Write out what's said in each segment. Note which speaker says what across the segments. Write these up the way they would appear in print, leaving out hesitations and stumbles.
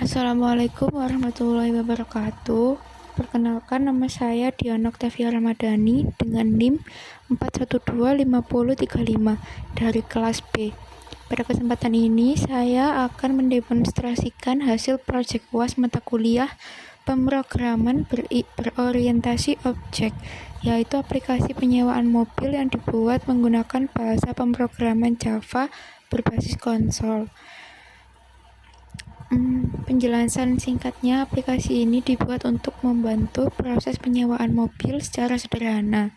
Speaker 1: Assalamualaikum warahmatullahi wabarakatuh. Perkenalkan, nama saya Dian Oktavia Ramadhani dengan NIM 4125035 dari kelas B. Pada kesempatan ini saya akan mendemonstrasikan hasil proyek UAS mata kuliah pemrograman berorientasi objek, yaitu aplikasi penyewaan mobil yang dibuat menggunakan bahasa pemrograman Java berbasis konsol. Penjelasan singkatnya, aplikasi ini dibuat untuk membantu proses penyewaan mobil secara sederhana.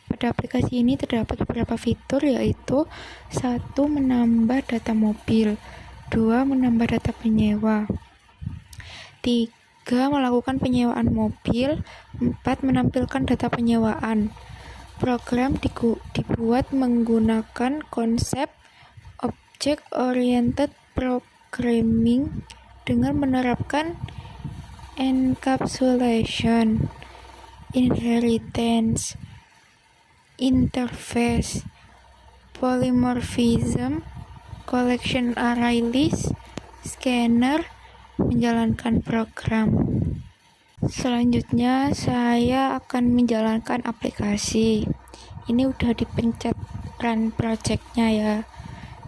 Speaker 1: Pada aplikasi ini terdapat beberapa fitur, yaitu 1. Menambah data mobil, 2. Menambah data penyewa, 3. Melakukan penyewaan mobil, 4. Menampilkan data penyewaan. Program dibuat menggunakan konsep Object-Oriented Programming dengan menerapkan encapsulation, inheritance, interface, polymorphism, collection array list, scanner, menjalankan program. Selanjutnya saya akan menjalankan aplikasi. Ini udah dipencet run project-nya ya.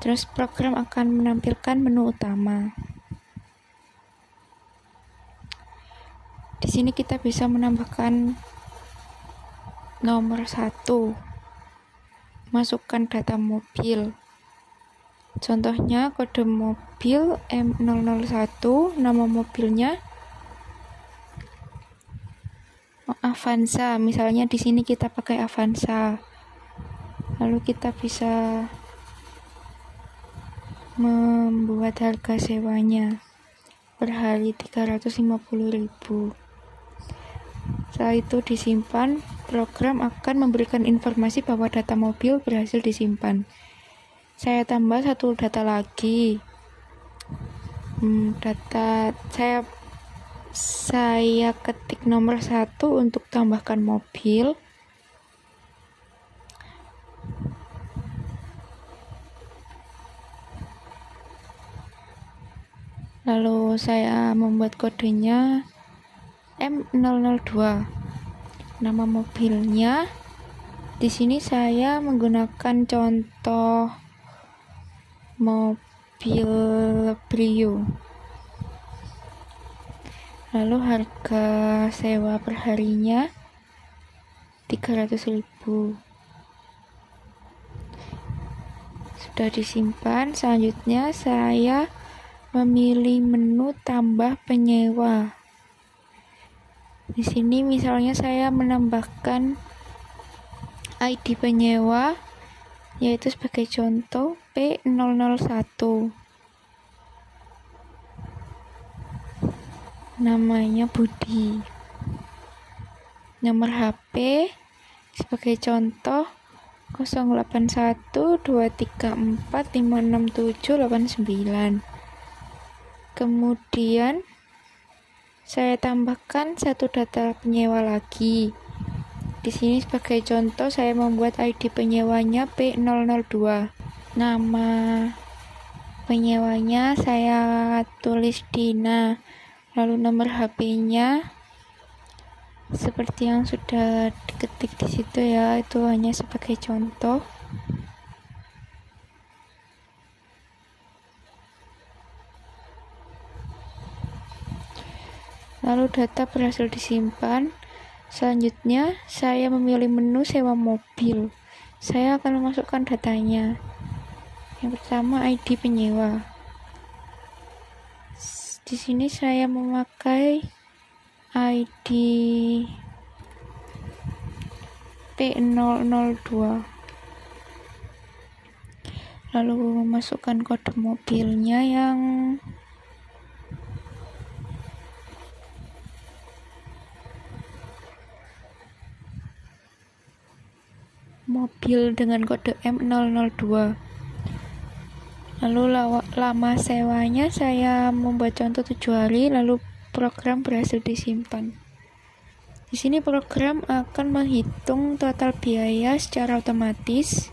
Speaker 1: Terus program akan menampilkan menu utama. Di sini kita bisa menambahkan nomor 1, masukkan data mobil. Contohnya kode mobil M001, nama mobilnya Avanza. Misalnya di sini kita pakai Avanza. Lalu kita bisa membuat harga sewanya per hari 350.000. Setelah itu disimpan, program akan memberikan informasi bahwa data mobil berhasil disimpan. Saya tambah satu data lagi. Saya ketik nomor 1 untuk tambahkan mobil. Lalu saya membuat kodenya M002. Nama mobilnya di sini saya menggunakan contoh mobil Brio. Lalu harga sewa perharinya 300.000. Sudah disimpan. Selanjutnya saya memilih menu tambah penyewa. Di sini misalnya saya menambahkan ID penyewa, yaitu sebagai contoh P001. Namanya Budi. Nomor HP sebagai contoh 081234567789. Kemudian saya tambahkan satu data penyewa lagi. Di sini sebagai contoh saya membuat ID penyewanya P002. Nama penyewanya saya tulis Dina. Lalu nomor HP-nya seperti yang sudah diketik di situ ya, itu hanya sebagai contoh. Lalu data berhasil disimpan. Selanjutnya saya memilih menu sewa mobil. Saya akan memasukkan datanya. Yang pertama ID penyewa. Di sini saya memakai ID P002. Lalu memasukkan kode mobilnya yang mobil dengan kode M002. Lalu lama sewanya saya membuat contoh 7 hari, lalu program berhasil disimpan. Di sini program akan menghitung total biaya secara otomatis.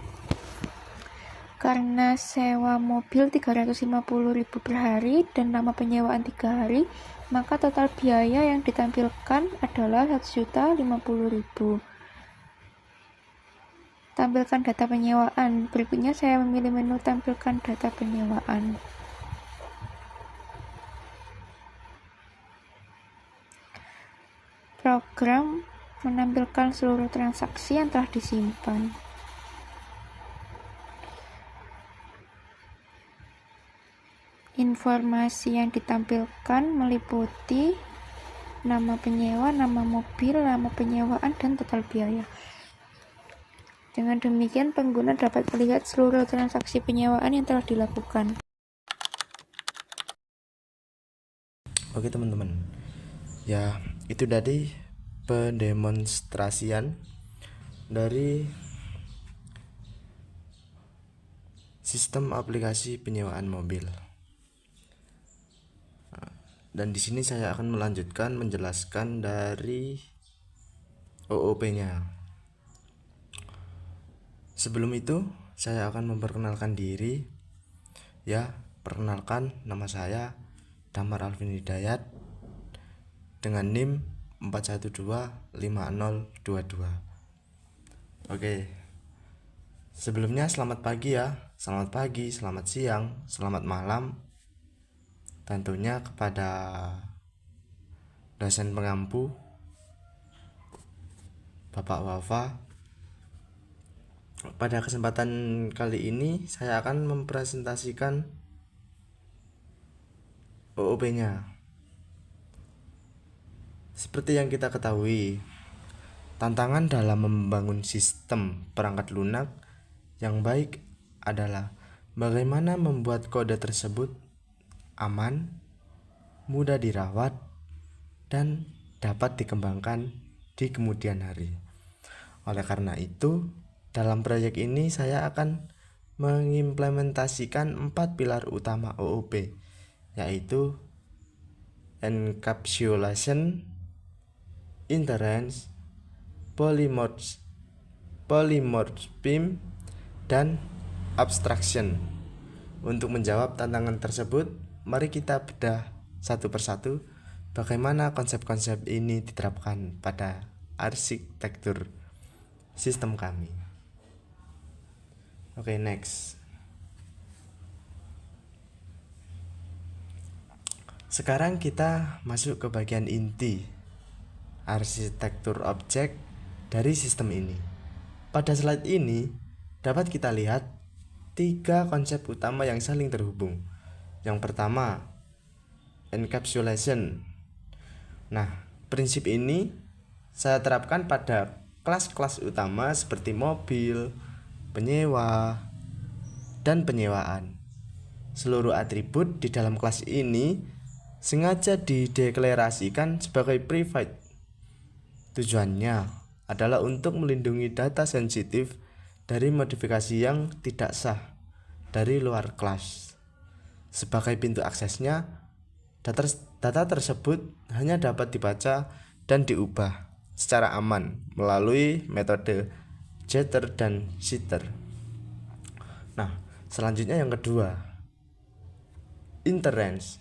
Speaker 1: Karena sewa mobil 350.000 per hari dan nama penyewaan 3 hari, maka total biaya yang ditampilkan adalah 1.050.000. Tampilkan data penyewaan. Berikutnya saya memilih menu tampilkan data penyewaan. Program menampilkan seluruh transaksi yang telah disimpan. Informasi yang ditampilkan meliputi nama penyewa, nama mobil, nama penyewaan, dan total biaya. Dengan demikian, pengguna dapat melihat seluruh transaksi penyewaan yang telah dilakukan.
Speaker 2: Oke teman-teman, ya itu tadi pendemonstrasian dari sistem aplikasi penyewaan mobil. Dan di sini saya akan melanjutkan menjelaskan dari OOP-nya. Sebelum itu, saya akan memperkenalkan diri. Ya, perkenalkan, nama saya Damar Alvin Hidayat dengan NIM 4125022. Oke. Sebelumnya selamat pagi ya. Selamat pagi, selamat siang, selamat malam. Tentunya kepada dosen pengampu Bapak Wafa. Pada kesempatan kali ini saya akan mempresentasikan OOP-nya. Seperti yang kita ketahui, tantangan dalam membangun sistem perangkat lunak yang baik adalah bagaimana membuat kode tersebut aman, mudah dirawat, dan dapat dikembangkan di kemudian hari. Oleh karena itu, dalam proyek ini saya akan mengimplementasikan 4 pilar utama OOP, yaitu encapsulation, inference, polymorphism, dan abstraction. Untuk menjawab tantangan tersebut, mari kita bedah satu persatu bagaimana konsep-konsep ini diterapkan pada arsitektur sistem kami. Oke, next. Sekarang kita masuk ke bagian inti arsitektur objek dari sistem ini. Pada slide ini dapat kita lihat 3 konsep utama yang saling terhubung. Yang pertama, encapsulation. Nah, prinsip ini saya terapkan pada kelas-kelas utama seperti mobil, penyewa, dan penyewaan. Seluruh atribut di dalam kelas ini sengaja dideklarasikan sebagai private. Tujuannya adalah untuk melindungi data sensitif dari modifikasi yang tidak sah dari luar kelas. Sebagai pintu aksesnya, data tersebut hanya dapat dibaca dan diubah secara aman melalui metode getter dan setter. Nah, selanjutnya yang kedua, inference.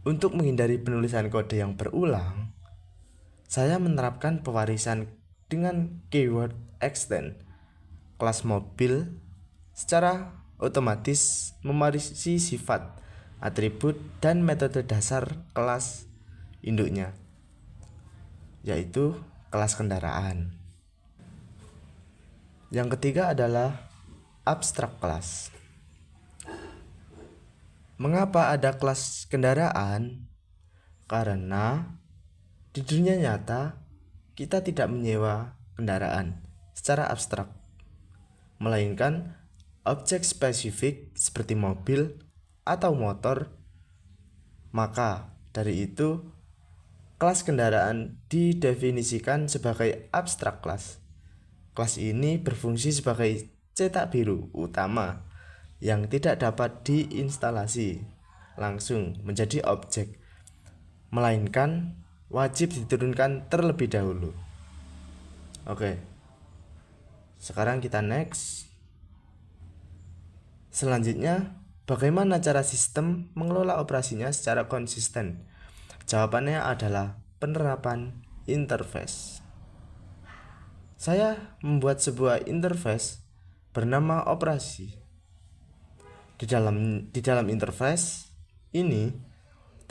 Speaker 2: Untuk menghindari penulisan kode yang berulang, saya menerapkan pewarisan dengan keyword extend. Kelas mobil secara otomatis mewarisi sifat, atribut, dan metode dasar kelas induknya, yaitu kelas kendaraan. Yang ketiga adalah abstract class. Mengapa ada kelas kendaraan? Karena di dunia nyata kita tidak menyewa kendaraan secara abstrak, melainkan objek spesifik seperti mobil atau motor. Maka dari itu, kelas kendaraan didefinisikan sebagai abstrak class. Kelas ini berfungsi sebagai cetak biru utama yang tidak dapat diinstalasi langsung menjadi objek, melainkan wajib diturunkan terlebih dahulu. Oke, sekarang kita next. Selanjutnya, bagaimana cara sistem mengelola operasinya secara konsisten? Jawabannya adalah penerapan interface. Saya membuat sebuah interface bernama operasi. Di dalam interface ini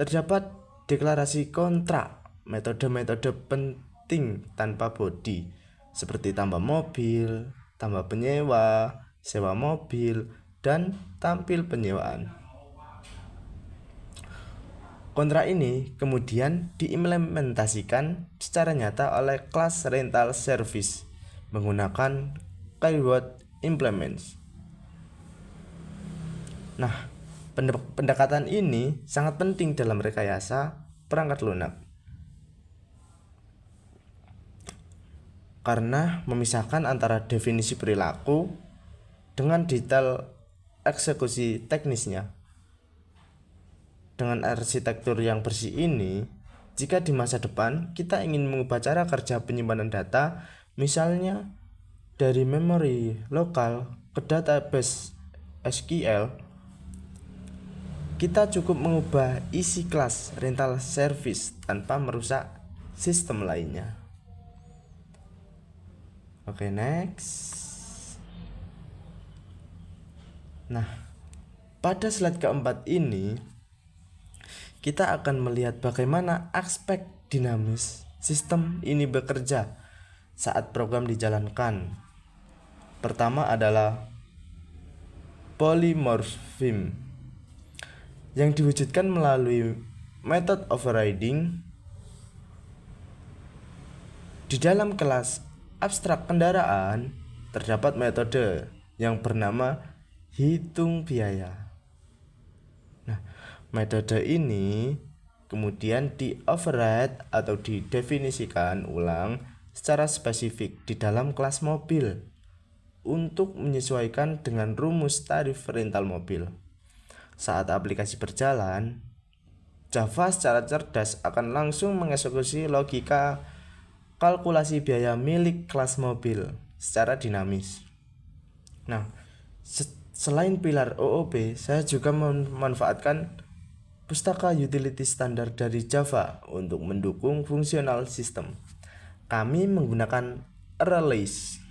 Speaker 2: terdapat deklarasi kontrak, metode-metode penting tanpa body, seperti tambah mobil, tambah penyewa, sewa mobil, dan tampil penyewaan. Kontrak ini kemudian diimplementasikan secara nyata oleh kelas rental service menggunakan keyword implements. Nah, pendekatan ini sangat penting dalam rekayasa perangkat lunak karena memisahkan antara definisi perilaku dengan detail eksekusi teknisnya. Dengan arsitektur yang bersih ini, jika di masa depan kita ingin mengubah cara kerja penyimpanan data, misalnya dari memori lokal ke database SQL, kita cukup mengubah isi kelas rental service tanpa merusak sistem lainnya. Oke, next. Nah, pada slide keempat ini kita akan melihat bagaimana aspek dinamis sistem ini bekerja saat program dijalankan. Pertama adalah polymorphism yang diwujudkan melalui method overriding. Di dalam kelas abstrak kendaraan terdapat metode yang bernama hitung biaya. Metode ini kemudian di-override atau didefinisikan ulang secara spesifik di dalam kelas mobil untuk menyesuaikan dengan rumus tarif rental mobil. Saat aplikasi berjalan, Java secara cerdas akan langsung mengeksekusi logika kalkulasi biaya milik kelas mobil secara dinamis. Nah, selain pilar OOP, saya juga memanfaatkan pustaka utility standar dari Java untuk mendukung fungsional sistem. Kami menggunakan ArrayList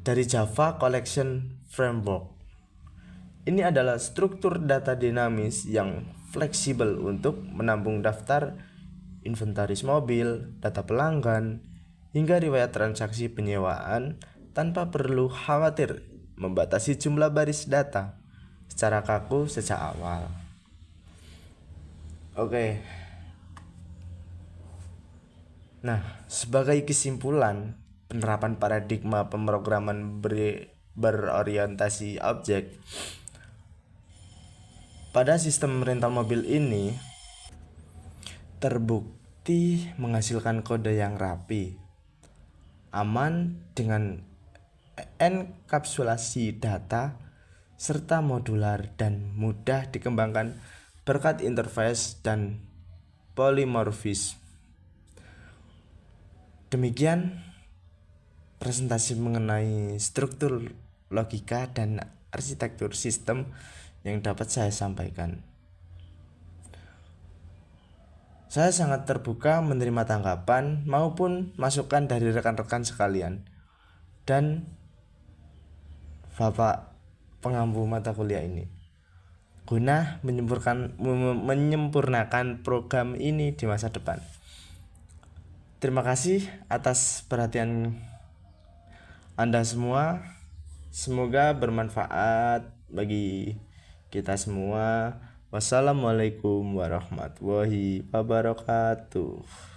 Speaker 2: dari Java Collection Framework. Ini adalah struktur data dinamis yang fleksibel untuk menampung daftar inventaris mobil, data pelanggan, hingga riwayat transaksi penyewaan tanpa perlu khawatir membatasi jumlah baris data secara kaku sejak awal. Oke. Nah, sebagai kesimpulan, penerapan paradigma pemrograman berorientasi objek pada sistem rental mobil ini terbukti menghasilkan kode yang rapi, aman dengan enkapsulasi data, serta modular dan mudah dikembangkan berkat interface dan polymorphism. Demikian presentasi mengenai struktur logika dan arsitektur sistem yang dapat saya sampaikan. Saya sangat terbuka menerima tanggapan maupun masukan dari rekan-rekan sekalian dan Bapak pengampu mata kuliah ini guna menyempurnakan program ini di masa depan. Terima kasih atas perhatian Anda semua. Semoga bermanfaat bagi kita semua. Wassalamualaikum warahmatullahi wabarakatuh.